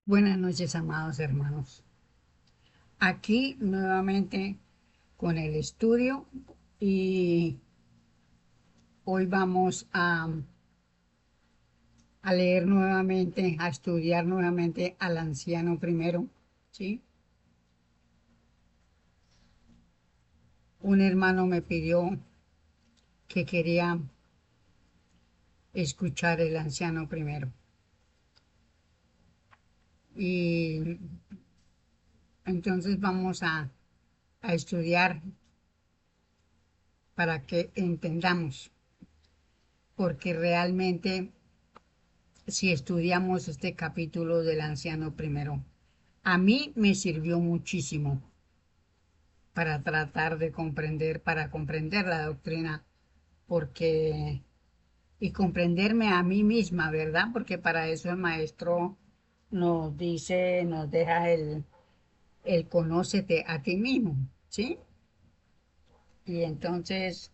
Buenas noches, amados hermanos. Aquí nuevamente con el estudio y hoy vamos a leer nuevamente, a estudiar nuevamente al anciano primero, ¿sí? Un hermano me pidió que quería escuchar el anciano primero y entonces vamos a estudiar para que entendamos, porque realmente si estudiamos este capítulo del anciano primero, a mí me sirvió muchísimo para tratar de comprender, para comprender la doctrina, porque, y comprenderme a mí misma, ¿verdad? Porque para eso el maestro nos dice, nos deja el conócete a ti mismo, ¿sí? Y entonces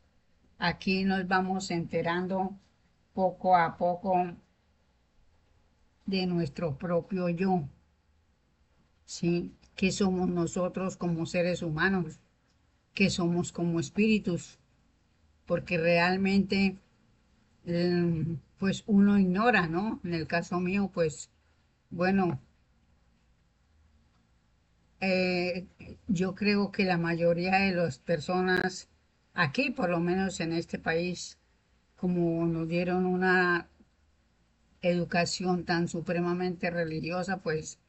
aquí nos vamos enterando poco a poco de nuestro propio yo, ¿sí? ¿Qué somos nosotros como seres humanos? ¿Qué somos como espíritus? Porque realmente, pues uno ignora, ¿no? En el caso mío, pues, bueno, eh, yo creo que la mayoría de las personas aquí, por lo menos en este país, como nos dieron una educación tan supremamente religiosa, pues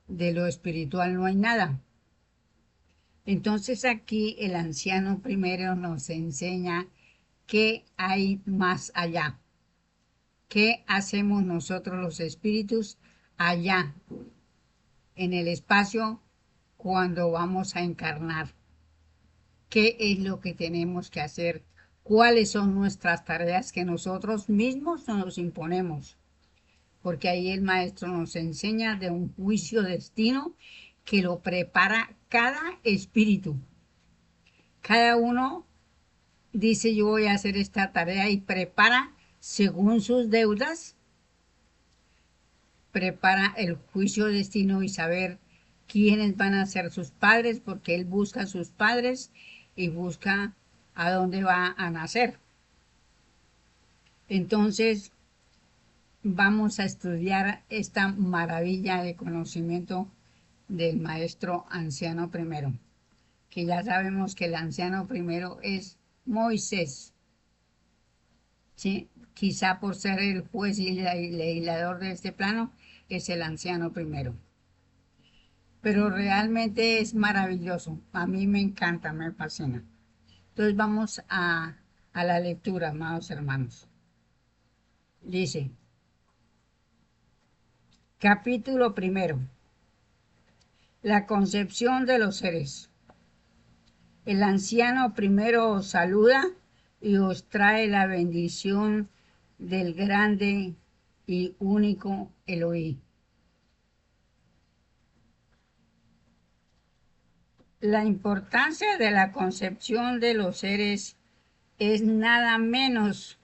de lo espiritual no hay nada. Entonces aquí el anciano primero nos enseña qué hay más allá, qué hacemos nosotros los espíritus allá en el espacio cuando vamos a encarnar, qué es lo que tenemos que hacer, cuáles son nuestras tareas que nosotros mismos nos imponemos, porque ahí el maestro nos enseña de un juicio destino que lo prepara cada espíritu. Cada uno dice yo voy a hacer esta tarea y prepara según sus deudas, prepara el juicio destino y saber quiénes van a ser sus padres, porque él busca a sus padres y busca a dónde va a nacer. Entonces vamos a estudiar esta maravilla de conocimiento del maestro anciano primero, que ya sabemos que el anciano primero es Moisés, ¿sí? Quizá por ser el juez y legislador de este plano, es el anciano primero. Pero realmente es maravilloso. A mí me encanta, me fascina. Entonces vamos a la lectura, amados hermanos. Dice, capítulo primero, la concepción de los seres. El anciano primero os saluda y os trae la bendición del grande y único Elohim. La importancia de la concepción de los seres es nada menos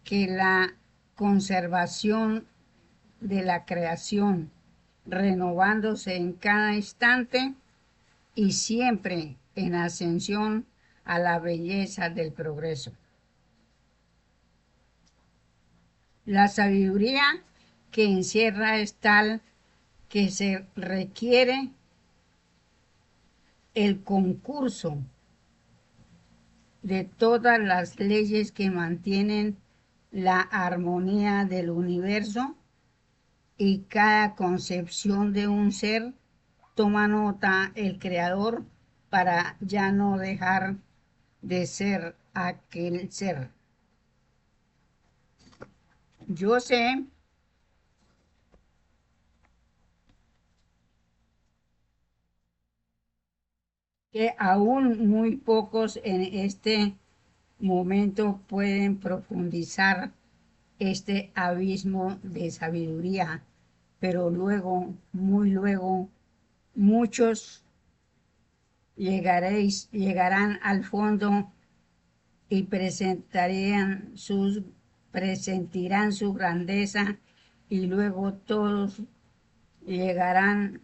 que la conservación de la creación, renovándose en cada instante y siempre en ascensión a la belleza del progreso. La sabiduría que encierra es tal que se requiere el concurso de todas las leyes que mantienen la armonía del universo, y cada concepción de un ser toma nota el creador para ya no dejar de ser aquel ser. Yo sé que aún muy pocos en este momento pueden profundizar este abismo de sabiduría, pero luego, muy luego, muchos llegarán al fondo y presentirán su grandeza y luego todos llegarán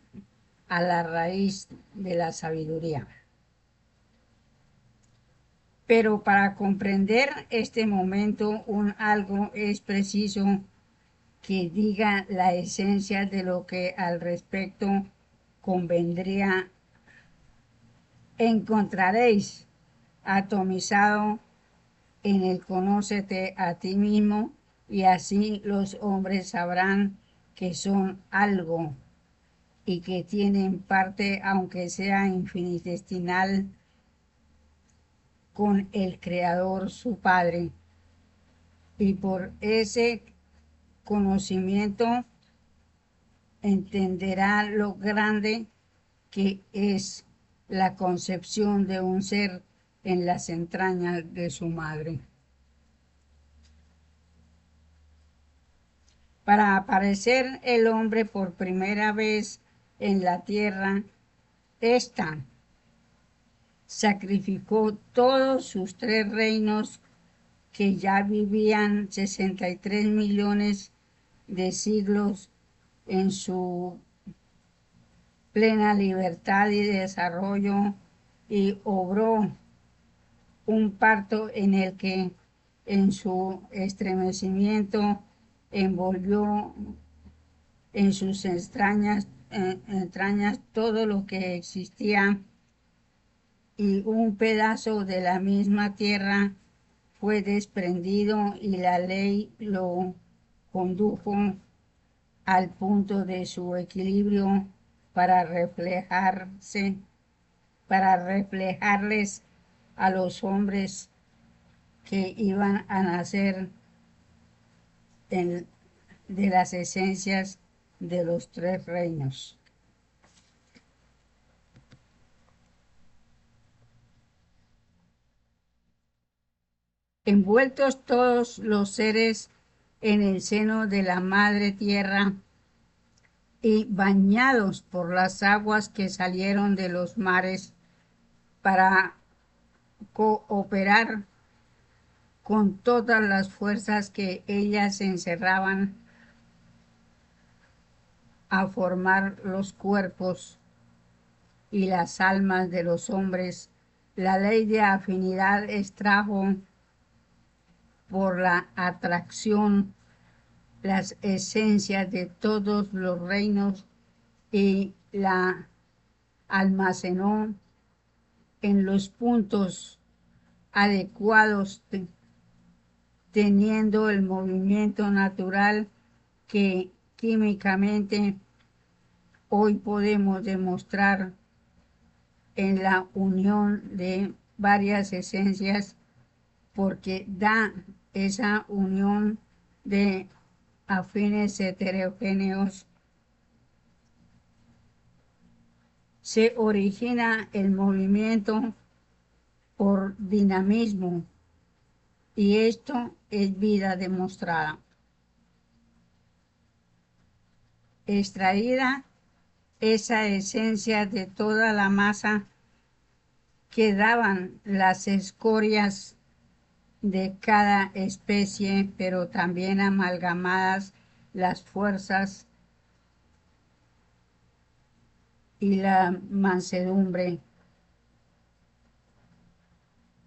a la raíz de la sabiduría. Pero para comprender este momento, algo es preciso que diga la esencia de lo que al respecto convendría. Encontraréis atomizado en el conócete a ti mismo, y así los hombres sabrán que son algo y que tienen parte, aunque sea infinitesimal, con el Creador su Padre. Y por ese conocimiento entenderá lo grande que es la concepción de un ser en las entrañas de su madre. Para aparecer el hombre por primera vez en la tierra, ésta sacrificó todos sus 3 reinos que ya vivían 63 millones de siglos en su plena libertad y desarrollo, y obró un parto en el que en su estremecimiento envolvió en sus entrañas todo lo que existía, y un pedazo de la misma tierra fue desprendido y la ley lo condujo al punto de su equilibrio para reflejarles a los hombres que iban a nacer en, de las esencias de los 3 reinos. Envueltos todos los seres en el seno de la madre tierra y bañados por las aguas que salieron de los mares para cooperar con todas las fuerzas que ellas encerraban a formar los cuerpos y las almas de los hombres, la ley de afinidad extrajo por la atracción las esencias de todos los reinos y la almacenó en los puntos adecuados, teniendo el movimiento natural que químicamente hoy podemos demostrar en la unión de varias esencias, porque da esa unión de afines heterogéneos. Se origina el movimiento por dinamismo, y esto es vida demostrada. Extraída esa esencia de toda la masa, quedaban las escorias de cada especie, pero también amalgamadas las fuerzas y la mansedumbre,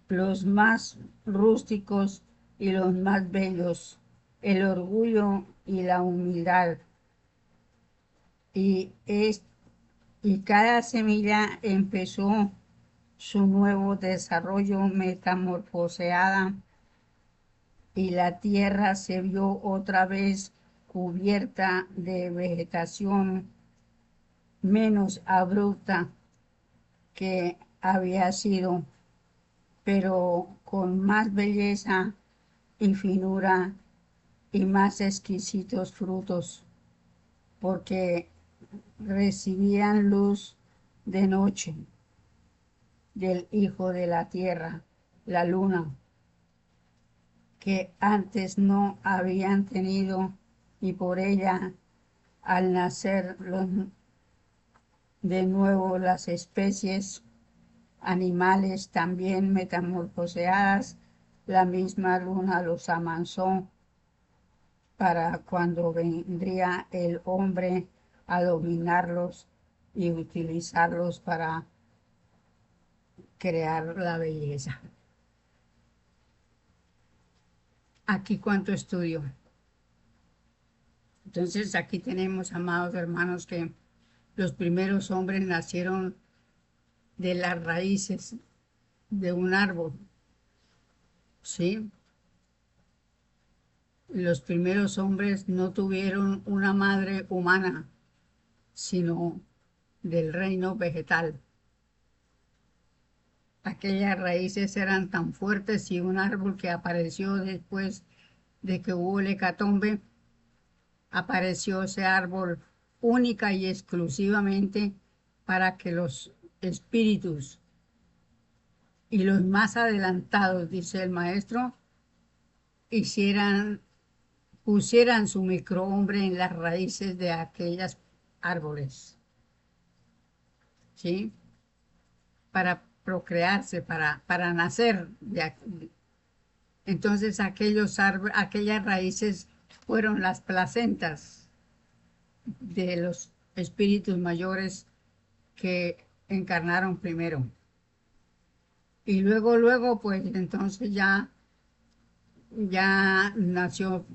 los más rústicos y los más bellos, el orgullo y la humildad. Y, y cada semilla empezó su nuevo desarrollo metamorfoseada, y la tierra se vio otra vez cubierta de vegetación menos abrupta que había sido, pero con más belleza y finura y más exquisitos frutos, porque recibían luz de noche del Hijo de la Tierra, la luna, que antes no habían tenido, y por ella, al nacer de nuevo las especies animales también metamorfoseadas, la misma luna los amansó para cuando vendría el hombre a dominarlos y utilizarlos para crear la belleza. Aquí cuánto estudio. Entonces aquí tenemos, amados hermanos, que los primeros hombres nacieron de las raíces de un árbol, ¿sí? Los primeros hombres no tuvieron una madre humana, sino del reino vegetal. Aquellas raíces eran tan fuertes y un árbol que apareció después de que hubo el hecatombe, apareció ese árbol única y exclusivamente para que los espíritus y los más adelantados, dice el maestro, hicieran, pusieran su microhombre en las raíces de aquellos árboles, ¿sí? Para procrearse, para nacer. Entonces aquellas raíces fueron las placentas de los espíritus mayores que encarnaron primero. Y luego, pues entonces ya nació,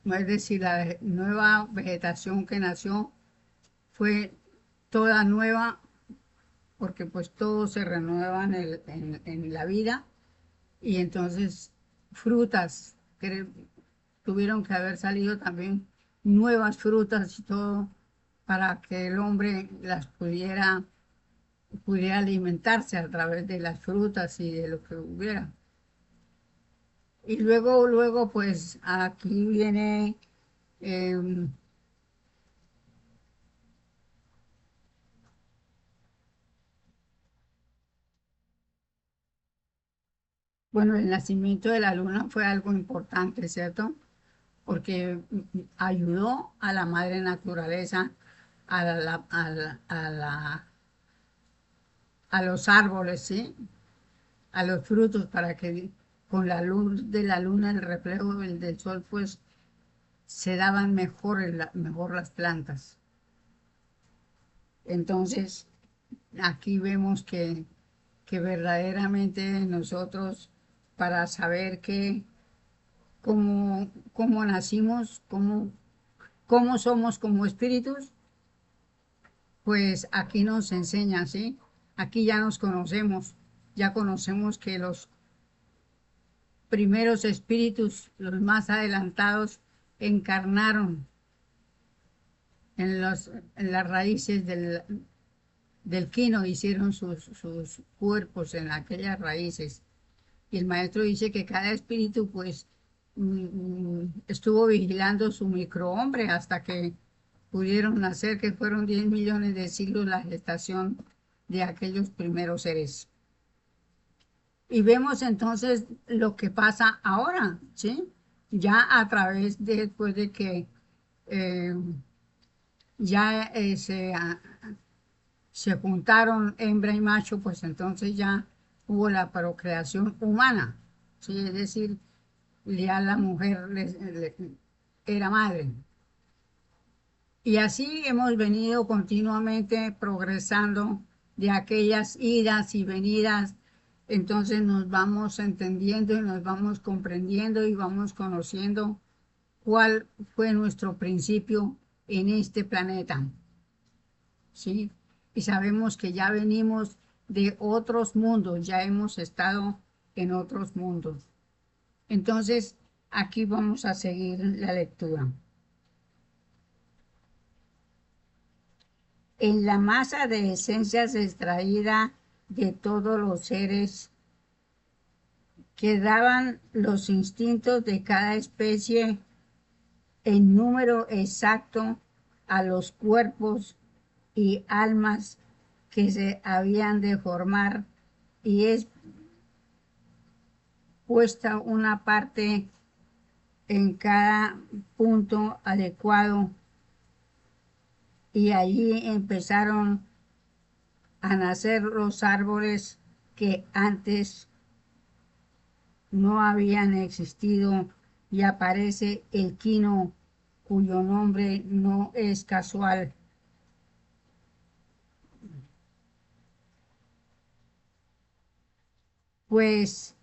es decir, la nueva vegetación que nació fue toda nueva, porque pues todo se renueva en la vida, y entonces frutas, que tuvieron que haber salido también nuevas frutas y todo, para que el hombre las pudiera alimentarse a través de las frutas y de lo que hubiera. Y luego, pues aquí viene, eh, bueno, el nacimiento de la luna fue algo importante, ¿cierto? Porque ayudó a la madre naturaleza, a los árboles, ¿sí? A los frutos, para que con la luz de la luna, el reflejo del sol, pues se daban mejor las plantas. Entonces, aquí vemos que verdaderamente nosotros, para saber cómo nacimos, cómo somos como espíritus, pues aquí nos enseña, ¿sí? Aquí ya nos conocemos, ya conocemos que los primeros espíritus, los más adelantados, encarnaron en las raíces del quino, hicieron sus cuerpos en aquellas raíces. Y el maestro dice que cada espíritu, pues, estuvo vigilando su microhombre hasta que pudieron nacer, que fueron 10 millones de siglos la gestación de aquellos primeros seres. Y vemos entonces lo que pasa ahora, ¿sí? Ya a través después de que eh, ya se juntaron hembra y macho, pues entonces ya hubo la procreación humana, ¿sí? Es decir, ya la mujer era madre. Y así hemos venido continuamente progresando de aquellas idas y venidas. Entonces nos vamos entendiendo y nos vamos comprendiendo y vamos conociendo cuál fue nuestro principio en este planeta, ¿sí? Y sabemos que ya venimos de otros mundos, ya hemos estado en otros mundos. Entonces, aquí vamos a seguir la lectura. En la masa de esencias extraída de todos los seres quedaban los instintos de cada especie en número exacto a los cuerpos y almas que se habían de formar, y es puesta una parte en cada punto adecuado, y allí empezaron a nacer los árboles que antes no habían existido, y aparece el quino cuyo nombre no es casual, pues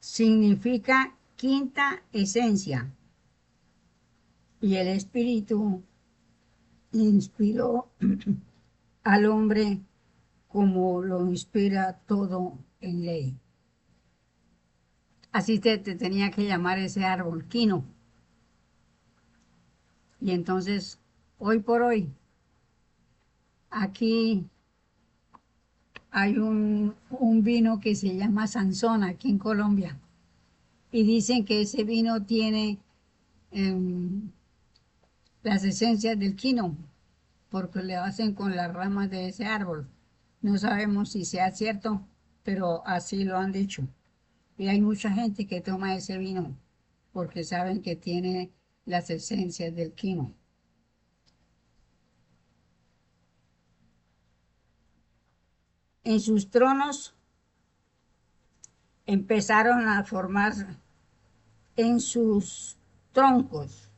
significa quinta esencia, y el Espíritu inspiró al hombre como lo inspira todo en ley. Así te tenía que llamar ese árbol, quino. Y entonces, hoy por hoy, aquí hay un vino que se llama Sansón aquí en Colombia. Y dicen que ese vino tiene em, las esencias del quino, porque le hacen con las ramas de ese árbol. No sabemos si sea cierto, pero así lo han dicho. Y hay mucha gente que toma ese vino porque saben que tiene las esencias del quino. En sus tronos empezaron a formar, en sus troncos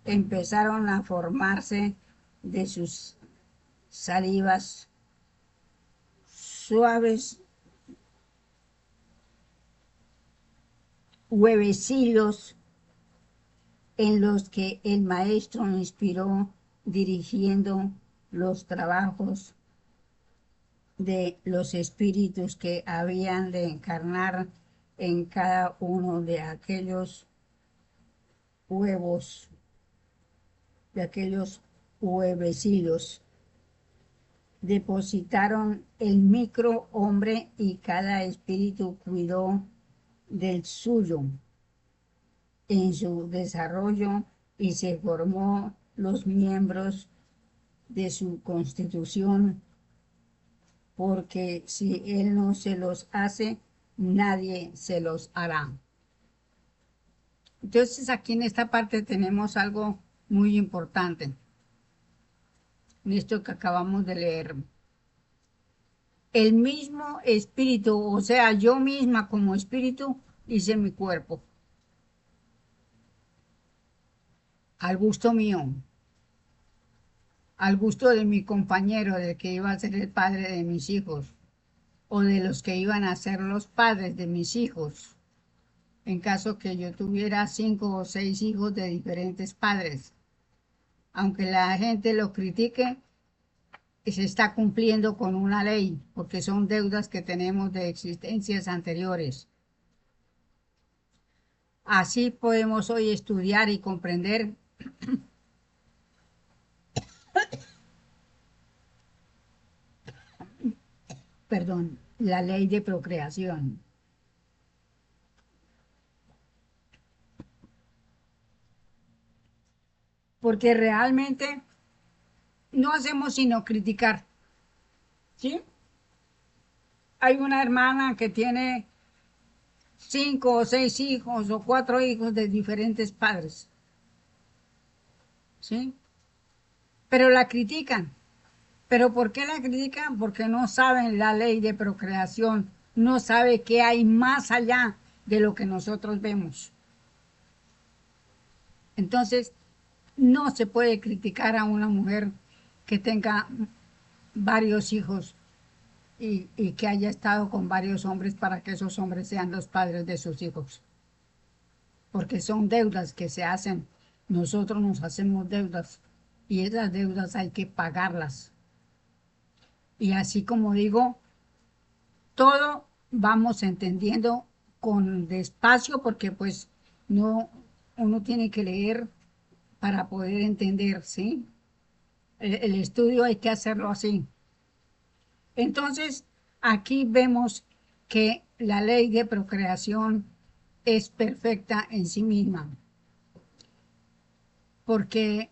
empezaron a formarse de sus salivas suaves huevecillos en los que el maestro inspiró dirigiendo los trabajos de los espíritus que habían de encarnar en cada uno de aquellos huevos, de aquellos huevecillos. Depositaron el micro hombre y cada espíritu cuidó del suyo en su desarrollo y se formó los miembros de su constitución, porque si él no se los hace, nadie se los hará. Entonces aquí en esta parte tenemos algo muy importante, en esto que acabamos de leer. El mismo espíritu, o sea, yo misma como espíritu, hice mi cuerpo, al gusto mío, al gusto de mi compañero, del que iba a ser el padre de mis hijos, o de los que iban a ser los padres de mis hijos, en caso que yo tuviera 5 o 6 hijos de diferentes padres. Aunque la gente lo critique, se está cumpliendo con una ley, porque son deudas que tenemos de existencias anteriores. Así podemos hoy estudiar y comprender perdón, la ley de procreación. Porque realmente no hacemos sino criticar, ¿sí? Hay una hermana que tiene 5 o 6 hijos o 4 hijos de diferentes padres, ¿sí? Pero la critican. ¿Pero por qué la critican? Porque no saben la ley de procreación, no sabe qué hay más allá de lo que nosotros vemos. Entonces, no se puede criticar a una mujer que tenga varios hijos y que haya estado con varios hombres para que esos hombres sean los padres de sus hijos. Porque son deudas que se hacen. Nosotros nos hacemos deudas y esas deudas hay que pagarlas. Y así como digo, todo vamos entendiendo con despacio porque pues no, uno tiene que leer para poder entender, ¿sí? El estudio hay que hacerlo así. Entonces, aquí vemos que la ley de procreación es perfecta en sí misma, porque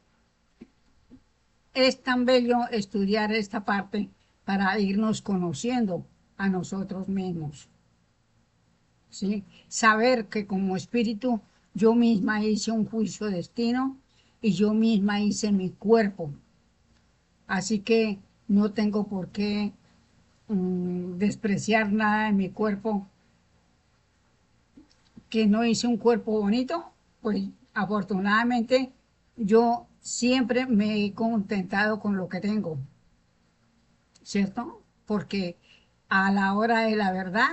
es tan bello estudiar esta parte para irnos conociendo a nosotros mismos, ¿sí? Saber que como espíritu yo misma hice un juicio de destino y yo misma hice mi cuerpo, así que no tengo por qué despreciar nada de mi cuerpo, que no hice un cuerpo bonito, pues afortunadamente yo siempre me he contentado con lo que tengo, ¿cierto? Porque a la hora de la verdad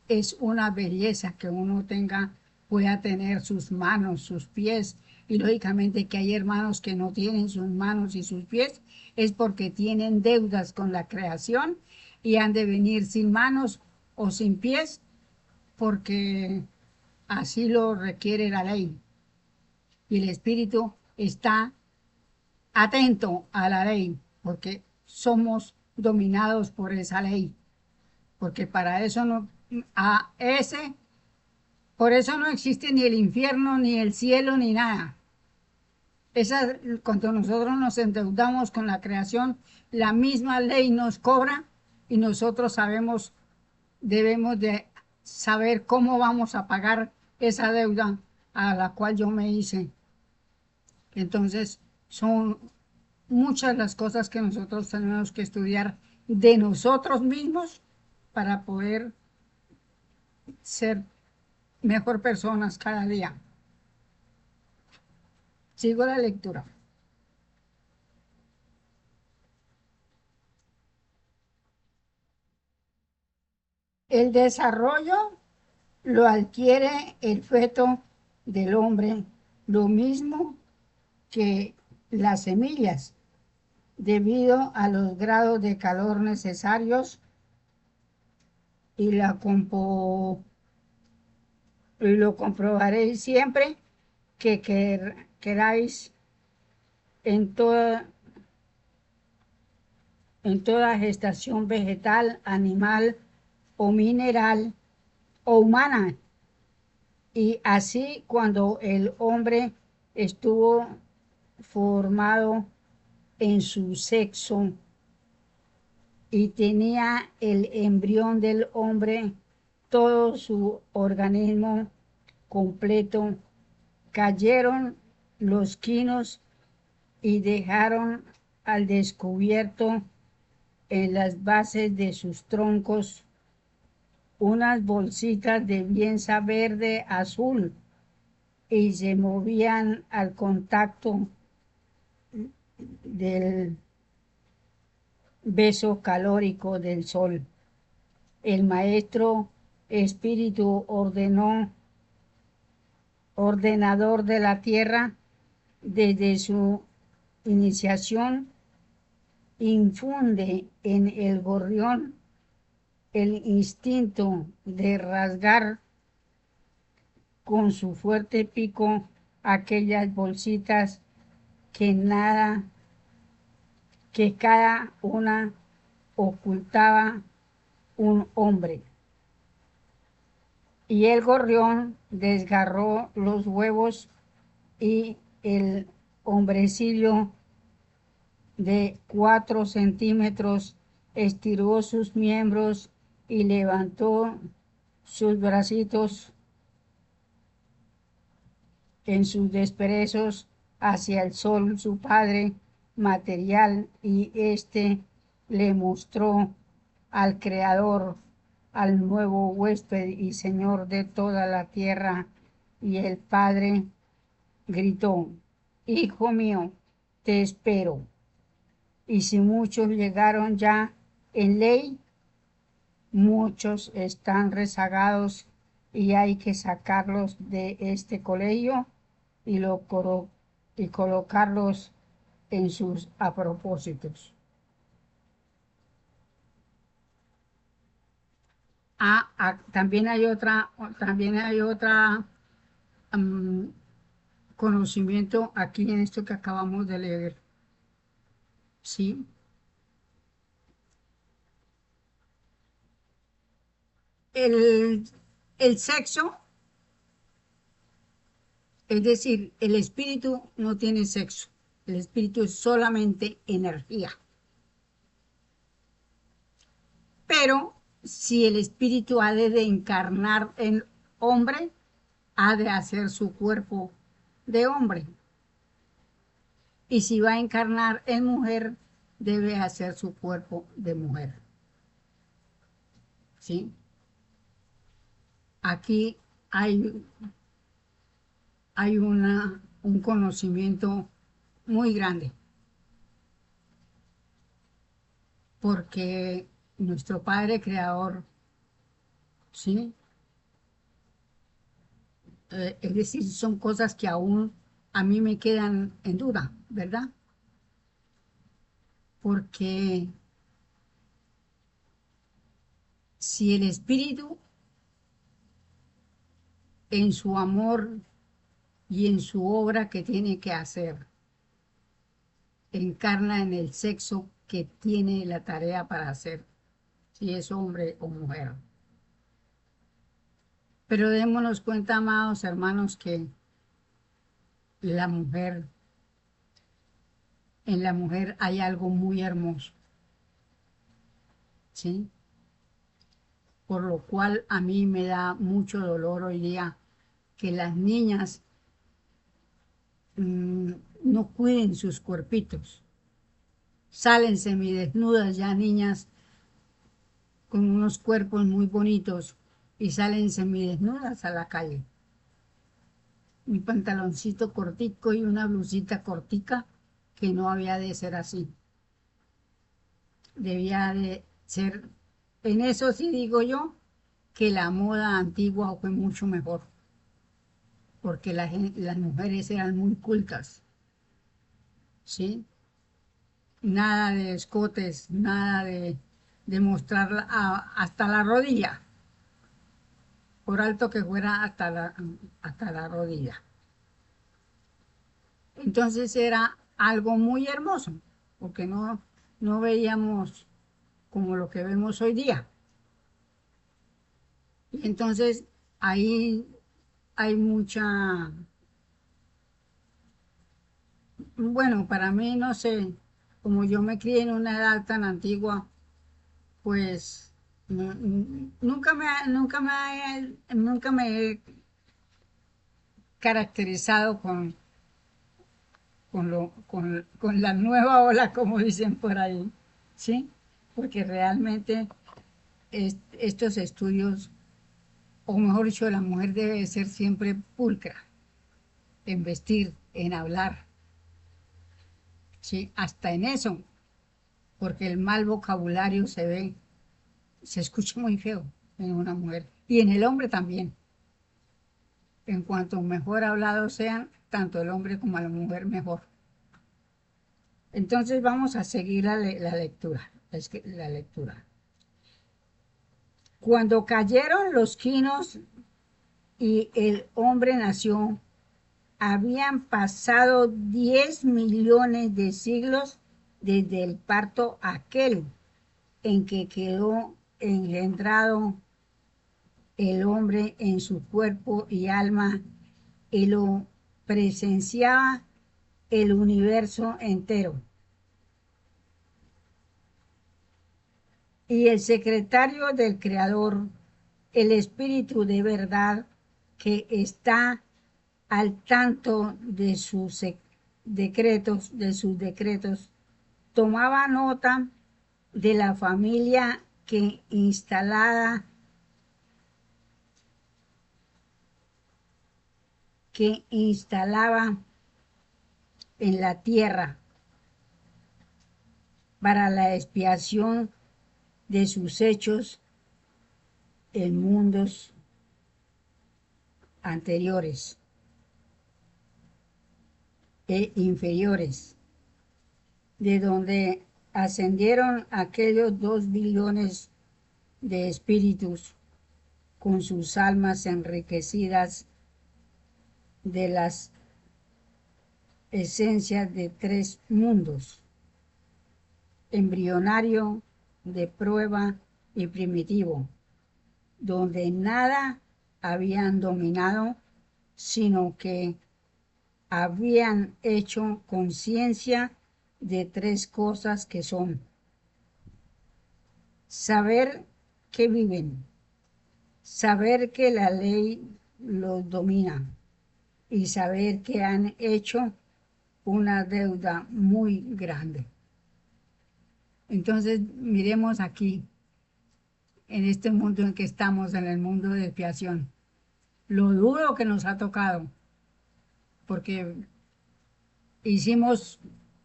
es una belleza que uno tenga, pueda tener sus manos, sus pies, y lógicamente que hay hermanos que no tienen sus manos y sus pies, es porque tienen deudas con la creación y han de venir sin manos o sin pies, porque así lo requiere la ley. Y el Espíritu está atento a la ley, porque somos dominados por esa ley, porque para eso no, a ese, por eso no existe ni el infierno, ni el cielo, ni nada. Esa, cuando nosotros nos endeudamos con la creación, la misma ley nos cobra y nosotros sabemos, debemos de saber cómo vamos a pagar esa deuda a la cual yo me hice. Entonces, son muchas las cosas que nosotros tenemos que estudiar de nosotros mismos para poder ser mejor personas cada día. Sigo la lectura. El desarrollo lo adquiere el feto del hombre, lo mismo que las semillas, debido a los grados de calor necesarios y lo comprobaréis siempre que queráis en en toda gestación vegetal, animal o mineral o humana. Y así cuando el hombre estuvo formado en su sexo y tenía el embrión del hombre, todo su organismo completo, cayeron los quinos y dejaron al descubierto en las bases de sus troncos unas bolsitas de piensa verde azul y se movían al contacto del beso calórico del sol. El maestro espíritu ordenador de la tierra, desde su iniciación, infunde en el gorrión el instinto de rasgar con su fuerte pico aquellas bolsitas que nada, que cada una ocultaba un hombre. Y el gorrión desgarró los huevos y el hombrecillo de 4 centímetros estiró sus miembros y levantó sus bracitos en sus desperezos hacia el sol su padre material, y éste le mostró al Creador, al nuevo huésped y Señor de toda la tierra. Y el padre gritó: Hijo mío, te espero. Y si muchos llegaron ya en ley, muchos están rezagados y hay que sacarlos de este colegio y, y colocarlos en sus a propósitos. También hay otra um, conocimiento aquí en esto que acabamos de leer. ¿Sí? El, el sexo, es decir, el espíritu no tiene sexo. El espíritu es solamente energía. Pero si el espíritu ha de encarnar en hombre, ha de hacer su cuerpo de hombre. Y si va a encarnar en mujer, debe hacer su cuerpo de mujer. ¿Sí? Aquí hay un conocimiento muy grande, porque nuestro Padre Creador, ¿sí? Es decir, son cosas que aún a mí me quedan en duda, ¿verdad? Porque si el Espíritu en su amor y en su obra que tiene que hacer, encarna en el sexo que tiene la tarea para hacer, si es hombre o mujer. Pero démonos cuenta, amados hermanos, que la mujer, en la mujer hay algo muy hermoso, ¿sí? Por lo cual a mí me da mucho dolor hoy día que las niñas mm, no cuiden sus cuerpitos. Salen semidesnudas ya niñas con unos cuerpos muy bonitos y salen semidesnudas a la calle. Un pantaloncito cortico y una blusita cortica que no había de ser así. Debía de ser, en eso sí digo yo, que la moda antigua fue mucho mejor, porque las mujeres eran muy cultas, ¿sí? Nada de escotes, nada de mostrar hasta la rodilla, por alto que fuera hasta la rodilla. Entonces era algo muy hermoso, porque no veíamos como lo que vemos hoy día. Y entonces ahí hay mucha, bueno, para mí no sé, como yo me crié en una edad tan antigua, pues nunca me he caracterizado con la nueva ola, como dicen por ahí, ¿sí? Porque realmente estos estudios, o mejor dicho, la mujer debe ser siempre pulcra en vestir, en hablar, ¿sí? Hasta en eso, porque el mal vocabulario se escucha muy feo en una mujer y en el hombre también. En cuanto mejor hablados sean, tanto el hombre como la mujer mejor. Entonces vamos a seguir la lectura. La lectura. Cuando cayeron los quinos y el hombre nació, habían pasado 10 millones de siglos desde el parto aquel en que quedó engendrado el hombre en su cuerpo y alma y lo presenciaba el universo entero. Y el secretario del Creador, el Espíritu de verdad que está al tanto de sus decretos, tomaba nota de la familia que instalaba en la tierra para la expiación de sus hechos en mundos anteriores e inferiores, de donde ascendieron aquellos 2 billones de espíritus con sus almas enriquecidas de las esencias de 3 mundos, embrionario, de prueba y primitivo, donde nada habían dominado, sino que habían hecho conciencia de 3 cosas que son: saber que viven, saber que la ley los domina y saber que han hecho una deuda muy grande. Entonces, miremos aquí, en este mundo en que estamos, en el mundo de expiación, lo duro que nos ha tocado, porque hicimos,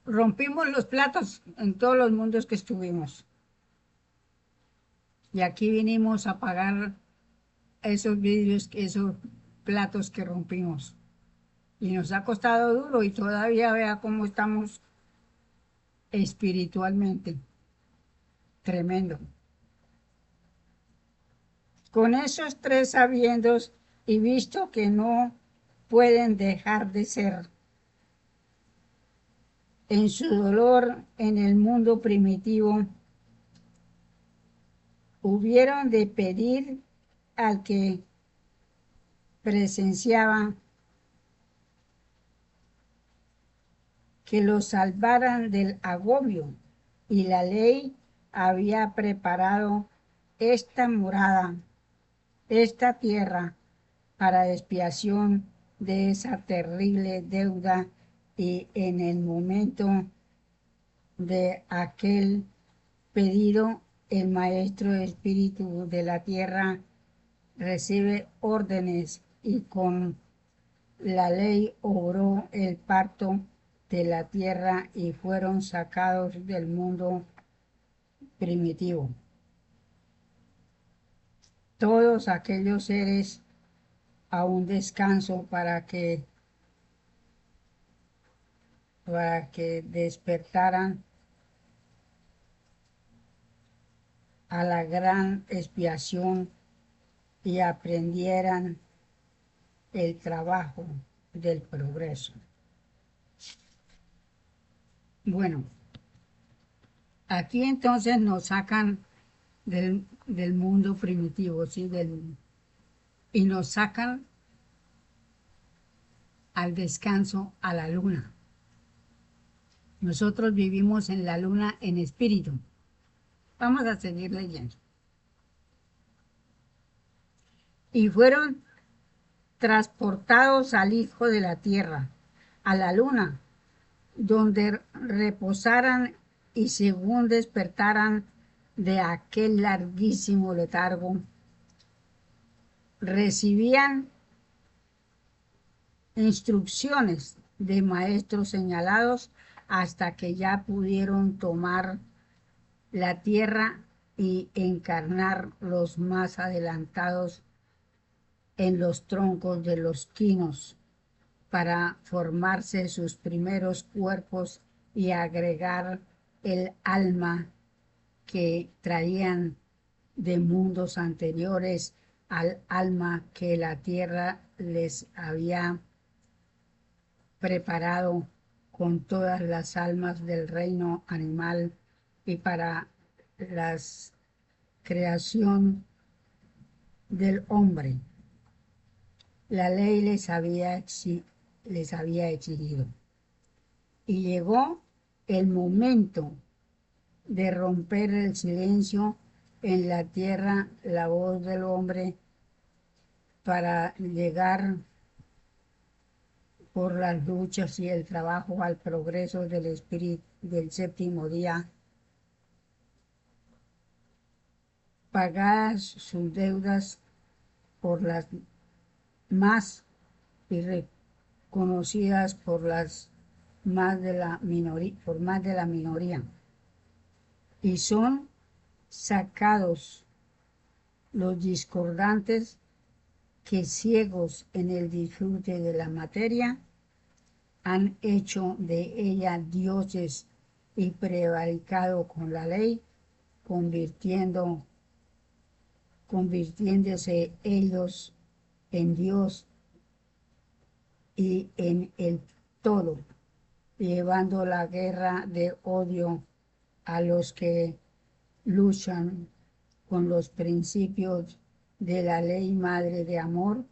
rompimos los platos en todos los mundos que estuvimos. Y aquí vinimos a pagar esos vidrios, esos platos que rompimos. Y nos ha costado duro y todavía vea cómo estamos espiritualmente. Tremendo. Con esos tres sabiendos y visto que no pueden dejar de ser, en su dolor en el mundo primitivo, hubieron de pedir al que presenciaba que los salvaran del agobio, y la ley había preparado esta morada, esta tierra, para expiación de esa terrible deuda, y en el momento de aquel pedido, el Maestro Espíritu de la Tierra recibe órdenes y con la ley obró el parto de la tierra y fueron sacados del mundo primitivo todos aquellos seres a un descanso para que despertaran a la gran expiación y aprendieran el trabajo del progreso. Bueno, aquí entonces nos sacan del mundo primitivo, ¿sí? Y nos sacan al descanso a la luna. Nosotros vivimos en la luna en espíritu. Vamos a seguir leyendo. Y fueron transportados al Hijo de la Tierra, a la luna, donde reposaran y según despertaran de aquel larguísimo letargo, recibían instrucciones de maestros señalados hasta que ya pudieron tomar la tierra y encarnar los más adelantados en los troncos de los quinos para formarse sus primeros cuerpos y agregar el alma que traían de mundos anteriores al alma que la tierra les había preparado con todas las almas del reino animal y para la creación del hombre. La ley les había exigido. Y llegó el momento de romper el silencio en la tierra, la voz del hombre, para llegar por las luchas y el trabajo al progreso del espíritu del séptimo día, pagadas sus deudas por las más y reconocidas por las más de la minoría, y son sacados los discordantes que, ciegos en el disfrute de la materia, han hecho de ella dioses y prevaricado con la ley, convirtiéndose ellos en Dios y en el todo, llevando la guerra de odio a los que luchan con los principios de la ley madre de amor,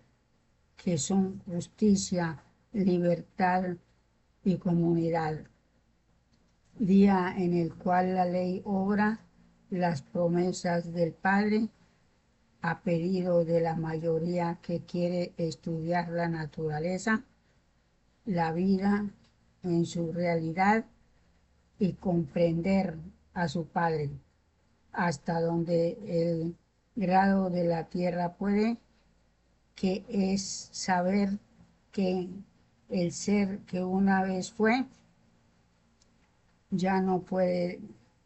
que son justicia, libertad y comunidad. Día en el cual la ley obra las promesas del Padre a pedido de la mayoría que quiere estudiar la naturaleza, la vida en su realidad y comprender a su Padre, hasta donde el grado de la tierra puede, que es saber que el ser que una vez fue ya no puede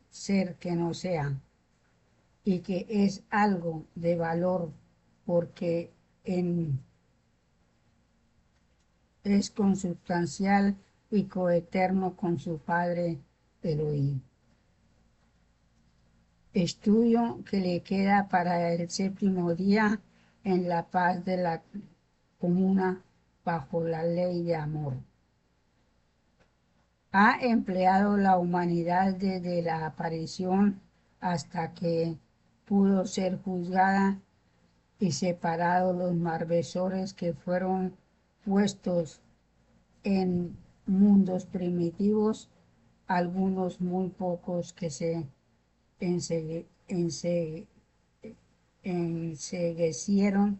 ser que no sea, y que es algo de valor porque en, es consubstancial y coeterno con su Padre Elohim. Estudio que le queda para el séptimo día en la paz de la comuna bajo la ley de amor. Ha empleado la humanidad desde la aparición hasta que pudo ser juzgada y separado los malhechores que fueron puestos en mundos primitivos, algunos muy pocos que se enseguecieron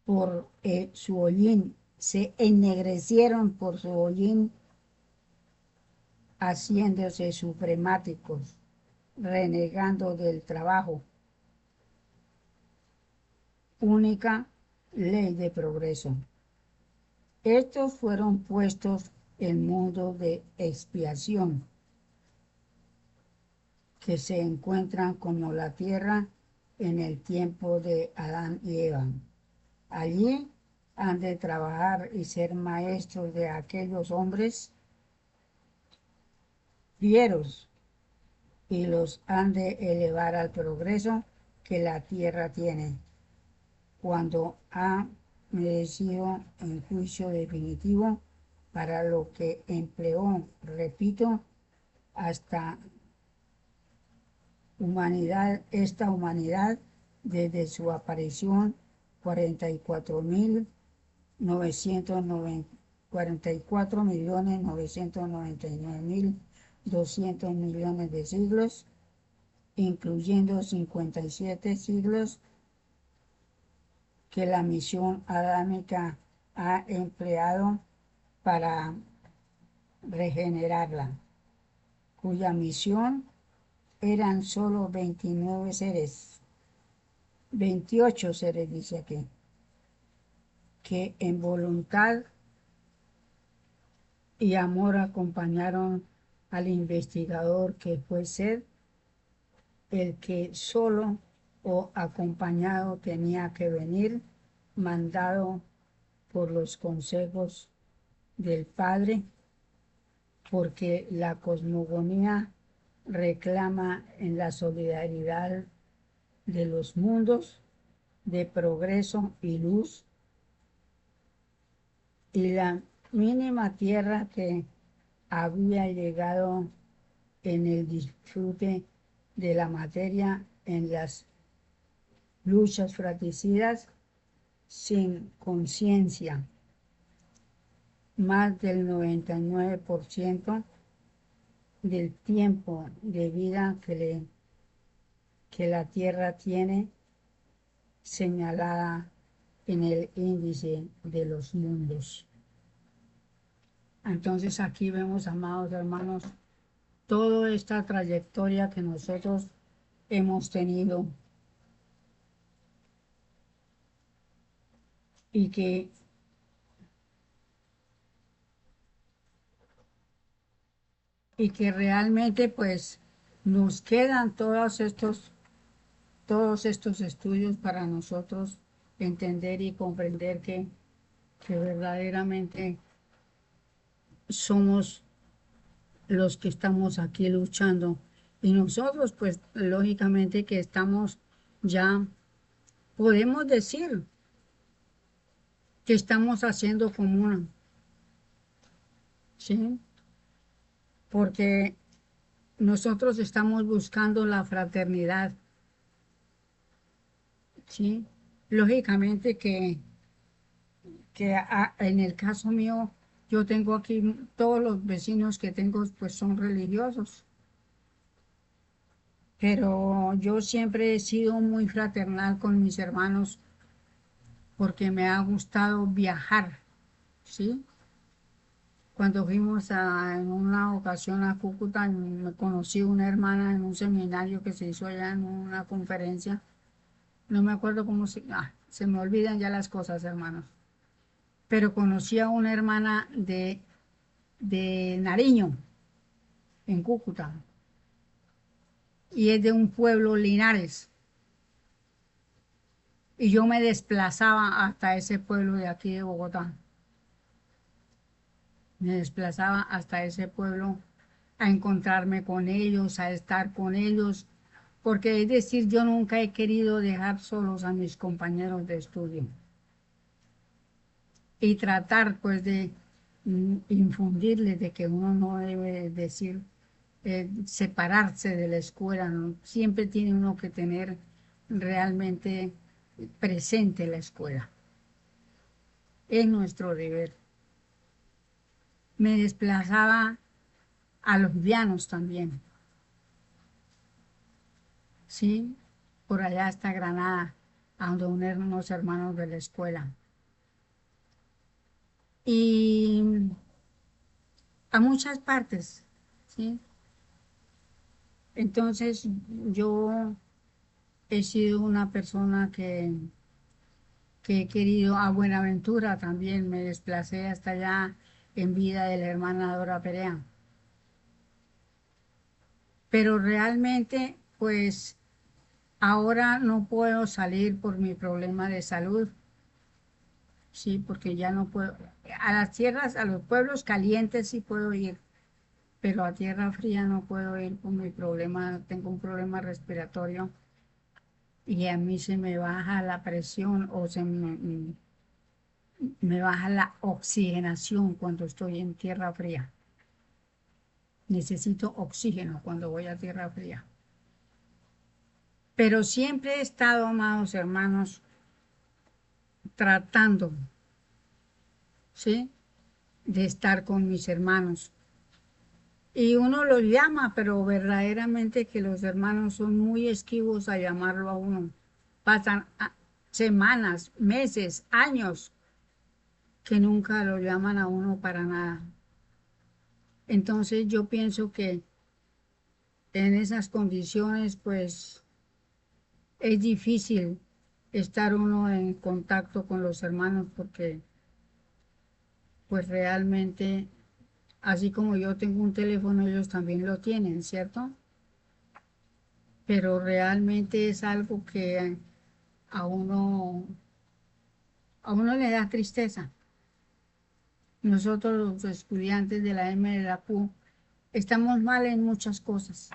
por su hollín, se ennegrecieron por su hollín, haciéndose supremáticos, renegando del trabajo, única ley de progreso. Estos fueron puestos en mundo de expiación, que se encuentran como la tierra en el tiempo de Adán y Eva. Allí han de trabajar y ser maestros de aquellos hombres fieros y los han de elevar al progreso que la tierra tiene, cuando ha merecido en juicio definitivo para lo que empleó, repito, hasta esta humanidad desde su aparición 44.999.200 millones de siglos, incluyendo 57 siglos que la misión adámica ha empleado para regenerarla, cuya misión eran solo 29 seres, 28 seres dice aquí, que en voluntad y amor acompañaron al investigador que fue Seth, el que solo o acompañado tenía que venir, mandado por los consejos del Padre, porque la cosmogonía reclama en la solidaridad de los mundos de progreso y luz, y la mínima tierra que había llegado en el disfrute de la materia en las luchas fratricidas sin conciencia. Más del 99% del tiempo de vida que la Tierra tiene señalada en el índice de los mundos. Entonces aquí vemos, amados hermanos, toda esta trayectoria que nosotros hemos tenido y que realmente pues nos quedan todos estos estudios para nosotros entender y comprender que verdaderamente somos los que estamos aquí luchando. Y nosotros, pues, lógicamente que estamos ya, podemos decir que estamos haciendo comuna, ¿sí? Porque nosotros estamos buscando la fraternidad, ¿sí? Lógicamente que en el caso mío, yo tengo aquí, todos los vecinos que tengo, pues son religiosos. Pero yo siempre he sido muy fraternal con mis hermanos porque me ha gustado viajar, ¿sí? Cuando fuimos en una ocasión a Cúcuta, me conocí una hermana en un seminario que se hizo allá en una conferencia. No me acuerdo cómo se me olvidan ya las cosas, hermanos. pero conocí a una hermana de Nariño, en Cúcuta, y es de un pueblo Linares. Y yo me desplazaba hasta ese pueblo de aquí de Bogotá. Me desplazaba hasta ese pueblo a encontrarme con ellos, a estar con ellos, porque es decir, yo nunca he querido dejar solos a mis compañeros de estudio y tratar pues de infundirles de que uno no debe decir separarse de la escuela, ¿no? Siempre tiene uno que tener realmente presente la escuela. Es nuestro deber. Me desplazaba a los llanos también, ¿sí? Por allá hasta Granada, a donde unos hermanos de la escuela. Y a muchas partes, ¿sí? Entonces yo he sido una persona que he querido a Buenaventura también, me desplacé hasta allá en vida de la hermana Dora Perea. Pero realmente, pues ahora no puedo salir por mi problema de salud, sí, porque ya no puedo. A las tierras, a los pueblos calientes sí puedo ir, pero a tierra fría no puedo ir por mi problema, tengo un problema respiratorio y a mí se me baja la presión o me baja la oxigenación cuando estoy en tierra fría. Necesito oxígeno cuando voy a tierra fría. Pero siempre he estado, amados hermanos, tratando, ¿sí? De estar con mis hermanos. Y uno los llama, pero verdaderamente que los hermanos son muy esquivos a llamarlo a uno. Pasan semanas, meses, años que nunca lo llaman a uno para nada. Entonces yo pienso que en esas condiciones, pues es difícil estar uno en contacto con los hermanos porque pues realmente, así como yo tengo un teléfono, ellos también lo tienen, ¿cierto? Pero realmente es algo que a uno, a uno le da tristeza. Nosotros los estudiantes de la M de la Q estamos mal en muchas cosas,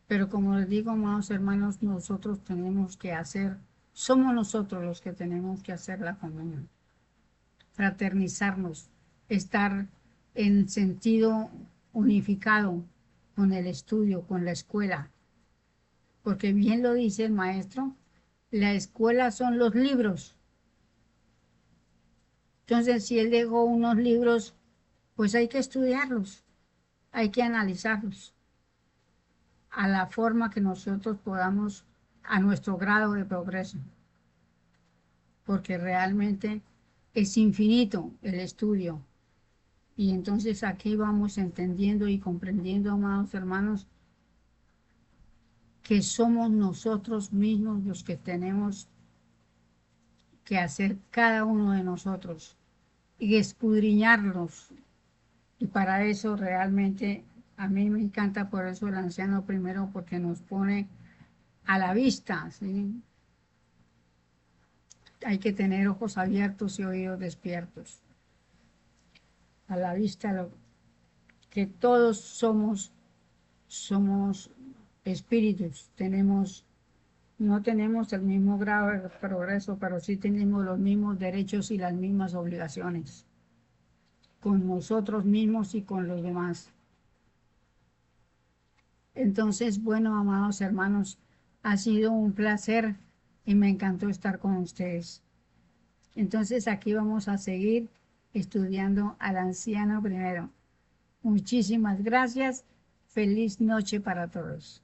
pero como les digo, amados hermanos, nosotros tenemos que hacer, somos nosotros los que tenemos que hacer la comunión, fraternizarnos, estar en sentido unificado con el estudio, con la escuela, porque bien lo dice el maestro, la escuela son los libros. Entonces, si él dejó unos libros, pues hay que estudiarlos, hay que analizarlos a la forma que nosotros podamos, a nuestro grado de progreso, porque realmente es infinito el estudio. Y entonces aquí vamos entendiendo y comprendiendo, amados hermanos, que somos nosotros mismos los que tenemos que hacer cada uno de nosotros y escudriñarlos. Y para eso realmente a mí me encanta por eso el anciano primero, porque nos pone a la vista, ¿sí? Hay que tener ojos abiertos y oídos despiertos. A la vista que todos somos espíritus, no tenemos el mismo grado de progreso, pero sí tenemos los mismos derechos y las mismas obligaciones con nosotros mismos y con los demás. Entonces, bueno, amados hermanos, ha sido un placer y me encantó estar con ustedes. Entonces, aquí vamos a seguir estudiando al anciano primero. Muchísimas gracias. Feliz noche para todos.